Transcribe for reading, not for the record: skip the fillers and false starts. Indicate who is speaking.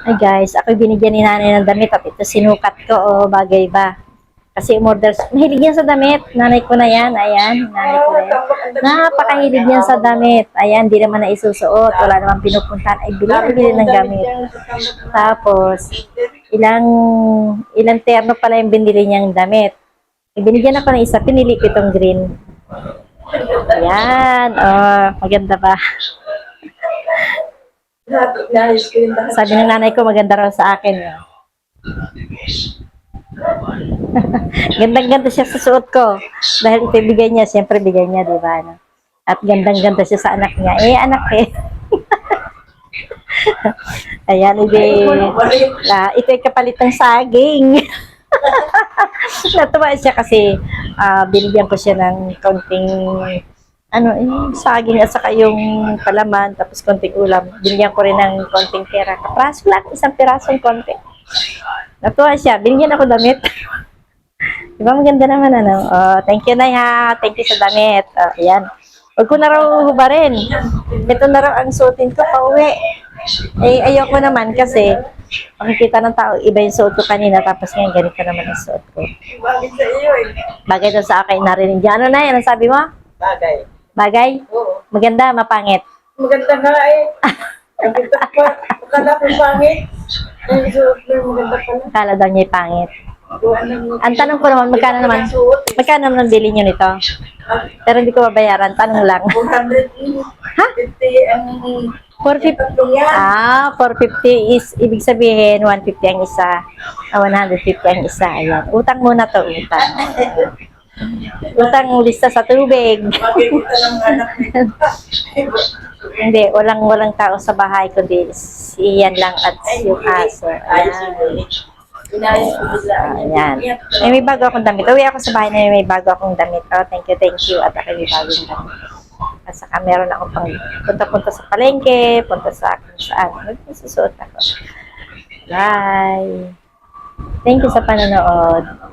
Speaker 1: Ay guys, ako binigyan ni nanay ng damit at ito sinukat ko. Oh, bagay ba? Kasi umorder. Mahilig yan sa damit. Nanay ko na yan. Ayan, nanay ko na yan. Napakahilig yan sa damit. Ayan, di naman na isusuot. Wala naman pinupuntahan. Ay, bili ng gamit. Tapos, ilang terno pala yung binili niyang damit. Binigyan ako ng isa. Pinili ko itong green. Ayan. Oh, maganda ba? Sabi ng nanay ko, maganda raw sa akin. Gandang-ganda siya sa suot ko. Dahil ito bigay niya, siyempre bigay niya, di ba? No? At gandang-ganda siya sa anak niya. Eh, anak eh. Ayan, ito ay kapalit ng saging. Natuwa siya kasi binigyan ko siya ng konting saging at saka yung palaman, tapos konting ulam. Binigyan ko rin ng konting pera. Kapraso lang, isang pirasong konti. Natuwa siya, binigyan ako damit. Diba maganda naman ano? Oh, thank you na ha. Thank you sa damit. Oh, ayan. Huwag ko na raw hubarin. Ito na raw ang suotin ko pa uwi. Eh, ayoko naman kasi makikita ng tao, iba yung suot ko kanina, tapos ngayon ganito naman ang suot ko.
Speaker 2: Bagay sa iyo eh.
Speaker 1: Bagay daw sa akin, narinig niya. Ano na yan? Ang sabi mo?
Speaker 2: Bagay.
Speaker 1: Bagay?
Speaker 2: Oo.
Speaker 1: Maganda, mapangit.
Speaker 2: Maganda nga eh. Maganda pa. Akala ko pangit. Ay, suot mo maganda pala.
Speaker 1: Kala daw niya pangit. Ang tanong ko naman, magkano naman bili niyo nito? Pero hindi ko babayaran, tanong lang.
Speaker 2: 450
Speaker 1: Ha?
Speaker 2: ang
Speaker 1: 450?
Speaker 2: tatlong yan.
Speaker 1: 450 is, ibig sabihin, 150 ang isa. 150 ang isa. Ayan. Utang muna to, utang. Utang lista sa tubig.
Speaker 2: Makikita ng anak nito.
Speaker 1: Hindi, walang tao sa bahay, kundi iyan lang at yung aso. Ayan.
Speaker 2: Inayos ko bigla.
Speaker 1: Ayan. May bago akong damit. Uwi ako sa bahay na may bago akong damit. Oh, thank you. At ako may bagong damit. At saka meron akong pang punta-punta sa palengke, punta sa kung saan. Magsusuot ako. Bye! Thank you sa panonood.